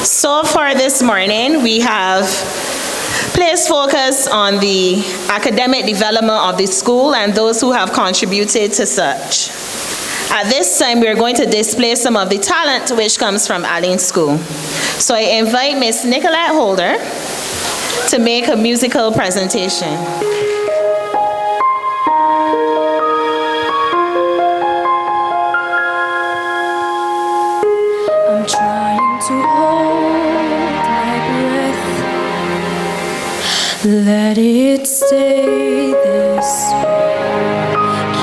So for this morning, we have placed focus on the academic development of the school and those who have contributed to such. At this time, we are going to display some of the talent which comes from Alleyne School. So I invite Miss Nicolette Holder to make a musical presentation. I'm trying to hold my breath. Let it stay this way.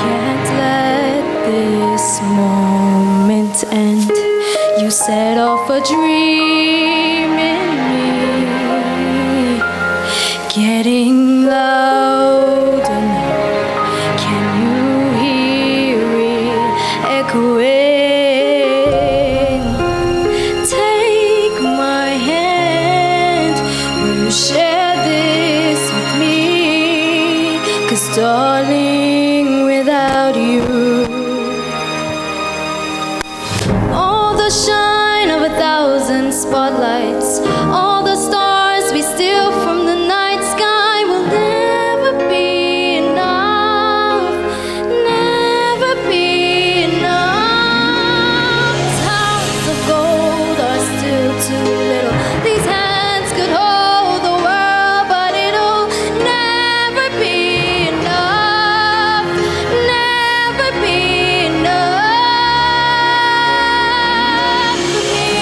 Can't let this moment end. You set off a dream in me, getting louder now. Can you hear it echoing? Take my hand, will you share this with me? 'Cause darling, without you, all the shine of 1,000 spotlights, all the stars we steal from the night sky will never be enough, never be enough. Towers of gold are still too little. These hands could hold the world, but it'll never be enough, never be enough for me.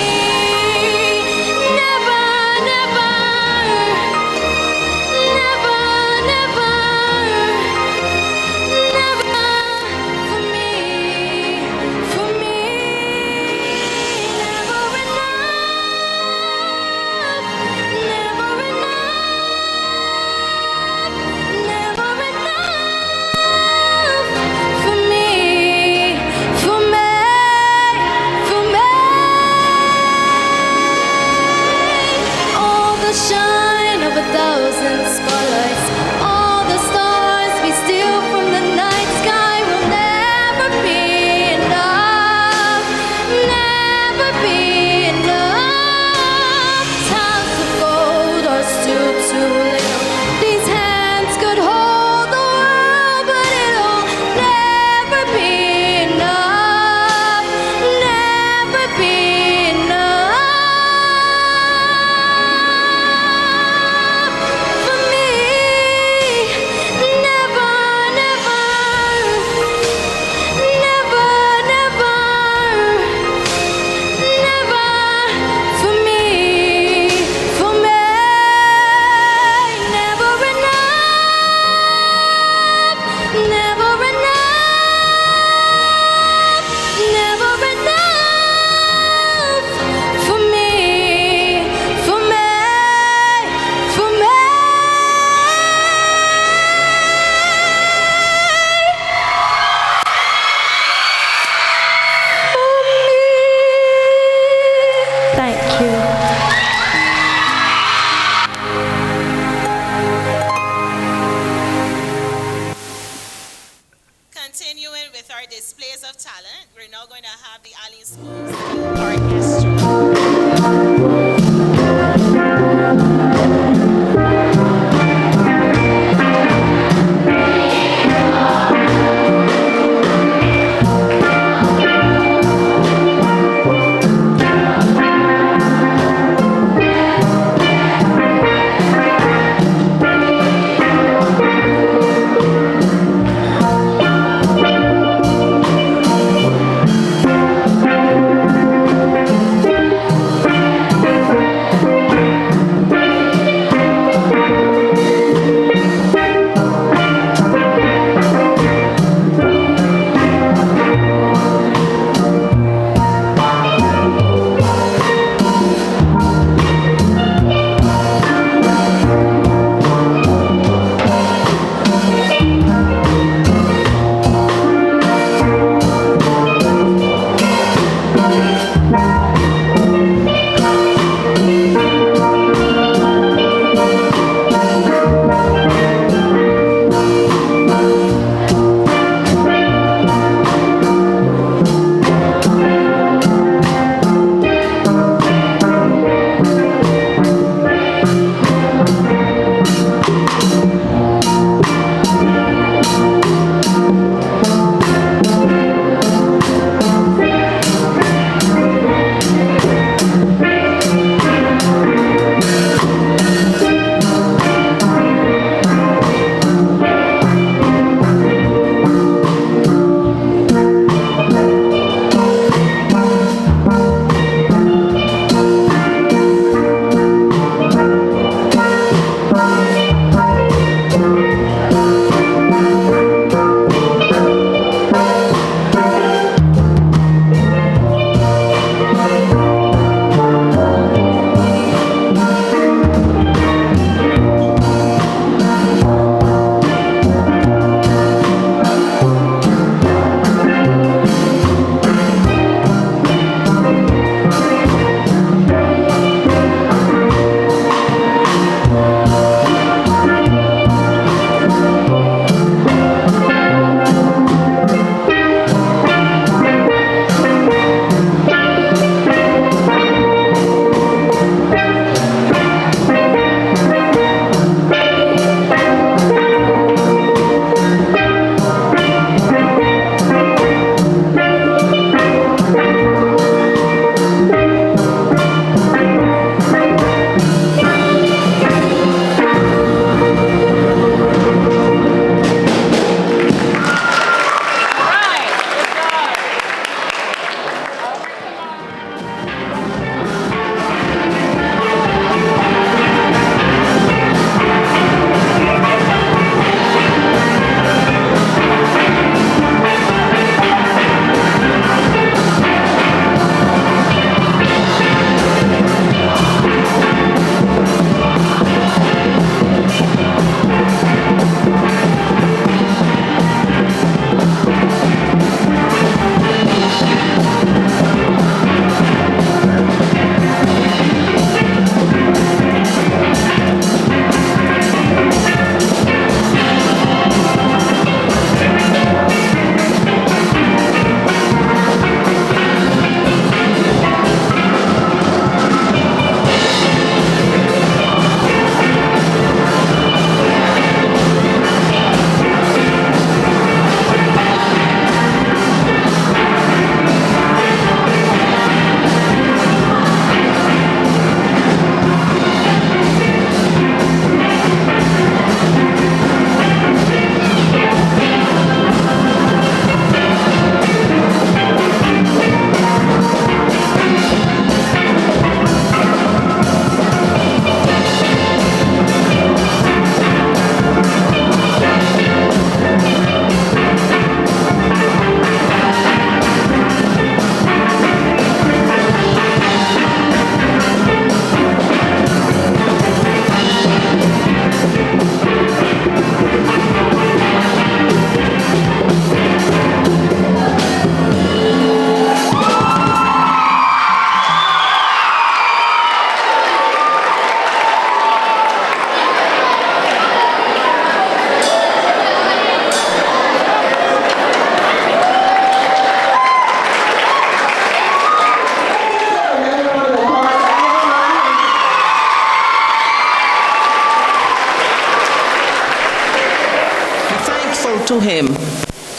to him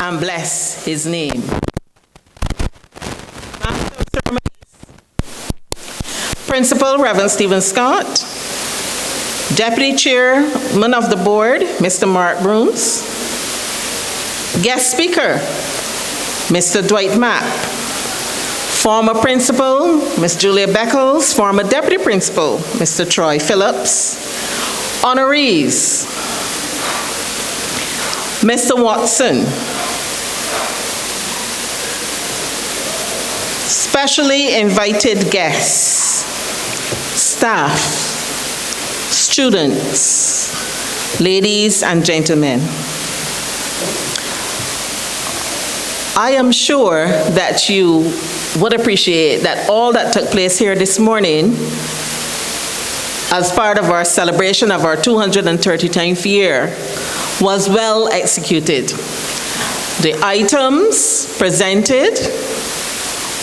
and bless his name. Master of Ceremonies, Principal Reverend Stephen Scott, Deputy Chairman of the Board, Mr. Mark Brooms, Guest Speaker, Mr. Dwight Mapp, former Principal, Ms. Julia Beckles, former Deputy Principal, Mr. Troy Phillips, honorees, Mr. Watson, specially invited guests, staff, students, ladies and gentlemen. I am sure that you would appreciate that all that took place here this morning as part of our celebration of our 239th year was well executed. The items presented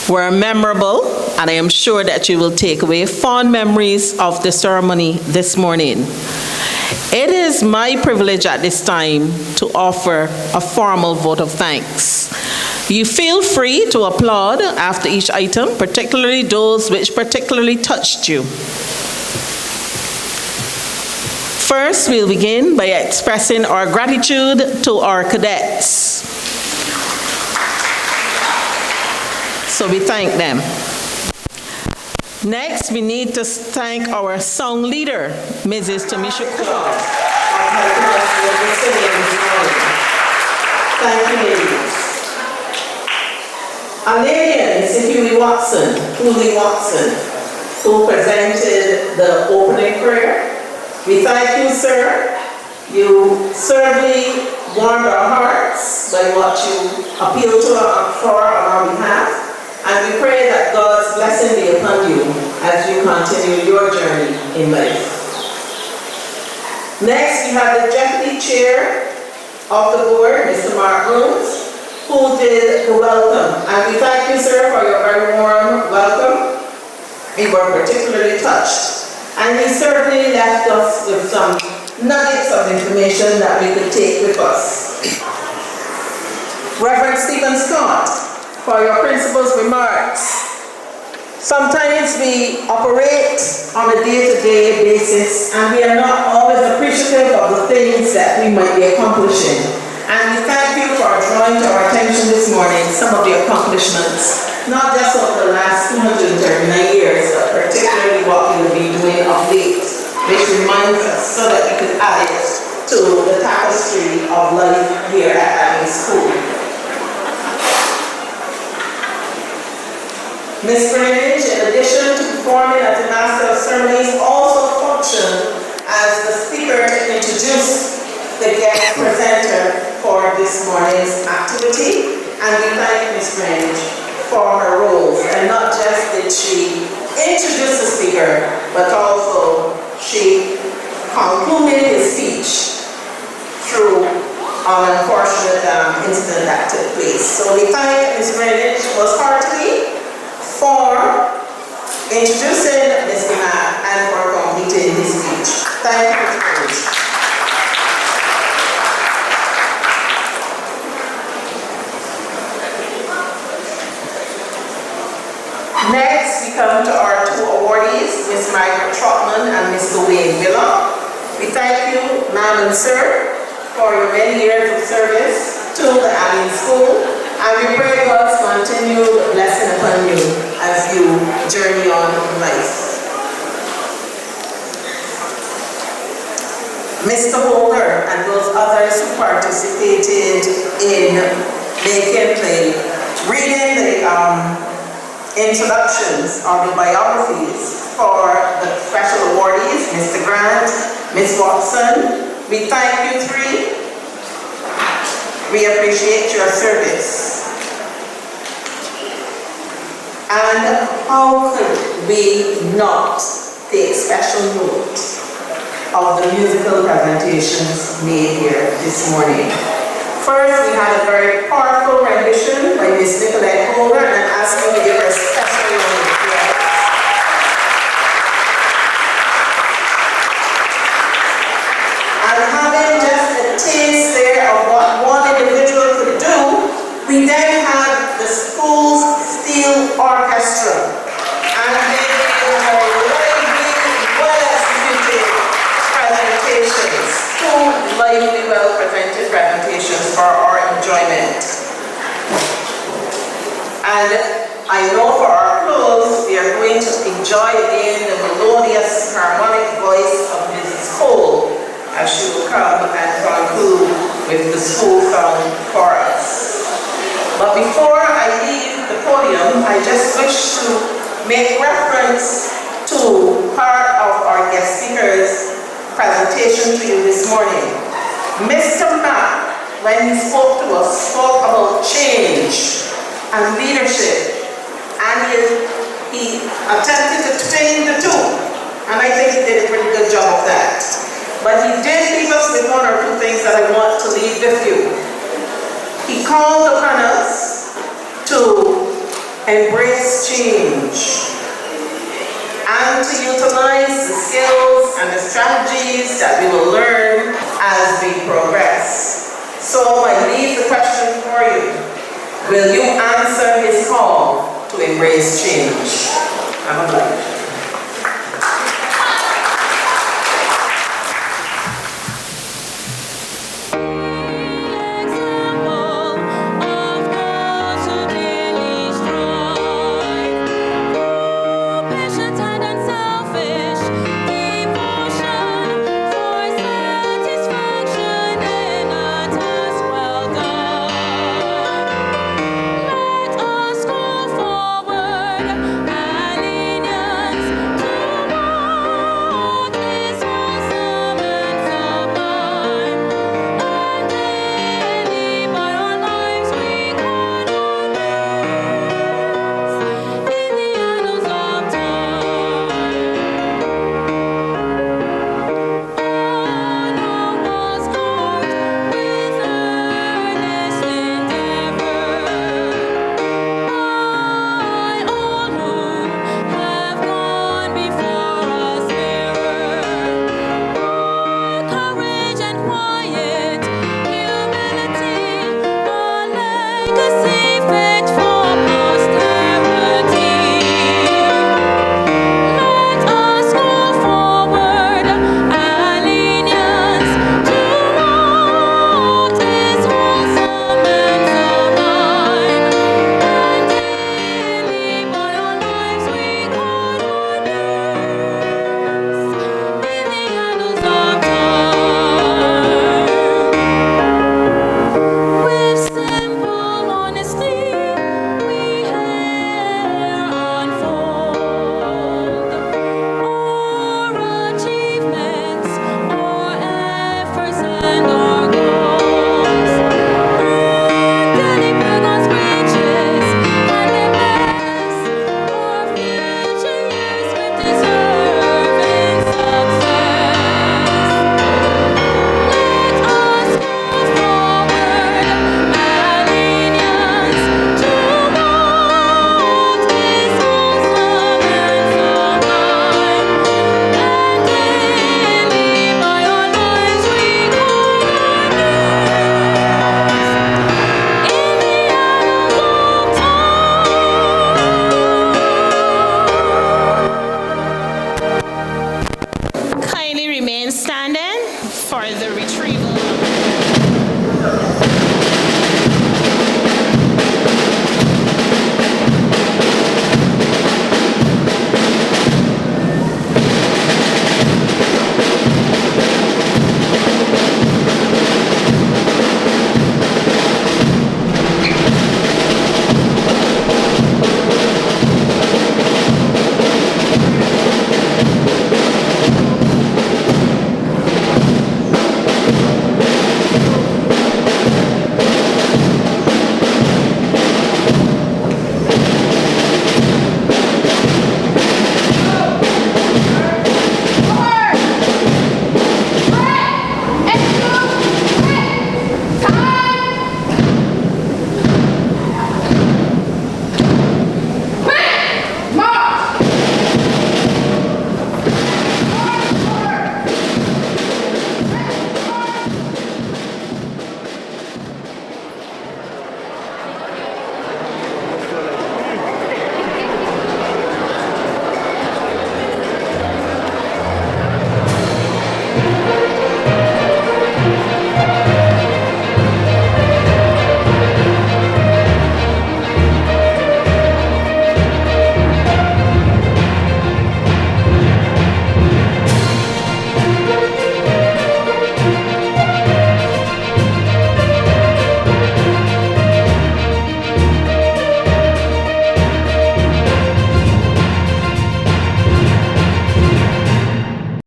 were memorable, and I am sure that you will take away fond memories of the ceremony this morning. It is my privilege at this time to offer a formal vote of thanks. You feel free to applaud after each item, particularly those which particularly touched you. First, we'll begin by expressing our gratitude to our cadets. So we thank them. Next, we need to thank our song leader, Mrs. Tamisha Claus. Thank you, ladies. Alleynian, Huey Watson, who presented the opening prayer. We thank you, sir. You certainly warmed our hearts by what you appealed to for on our behalf. And we pray that God's blessing be upon you as you continue your journey in life. Next, we have the Deputy Chair of the Board, Mr. Mark Brooms, who did the welcome. And we thank you, sir, for your very warm welcome. We were particularly touched. And he certainly left us with some nuggets of information that we could take with us. Reverend Stephen Scott, for your principal's remarks. Sometimes we operate on a day-to-day basis, and we are not always appreciative of the things that we might be accomplishing. And we thank you for drawing to our attention this morning some of the accomplishments, not just over the last 239 years, but particularly what we will be doing of late, which reminds us so that we could add it to the tapestry of life here at Alleyne School. Ms. Greenidge, in addition to performing as the Master of Ceremonies, also functioned as the speaker to introduce the guest presenter for this morning's activity, and we thank Ms. Greenidge for her roles. And not just did she introduce the speaker, but also she concluded his speech through an unfortunate incident that took place. So we thank Ms. Greenidge most heartily for introducing Mr. Matt and for completing his speech. Thank you, Ms. Greenidge. Next, we come to our two awardees, Ms. Margaret Trotman and Mr. Willock. We thank you, ma'am and sir, for your many years of service to the Alleyne School, and we pray God's continued blessing upon you as you journey on in life. Mr. Holder and those others who participated in reading the introductions or the biographies for the special awardees, Mr. Grant, Ms. Watson. We thank you three. We appreciate your service. And how could we not take special note of the musical presentations made here this morning? First, we had a very powerful rendition by Ms. Nicolette Holder, and I'm asking you to give her a special round of applause. And having just a taste there of what one in the I know for our close, we are going to enjoy again the melodious harmonic voice of Mrs. Cole as she will come and conclude with the school song for us. But before I leave the podium, I just wish to make reference to part of our guest speaker's presentation to you this morning. Mr. Mack, when he spoke to us, spoke about change and leadership. And he attempted to twin the two, and I think he did a pretty good job of that. But he did leave us with one or two things that I want to leave with you. He called upon us to embrace change and to utilize the skills and the strategies that we will learn as we progress. So I leave the question for you. Will you answer his call to embrace change? I'm obliged.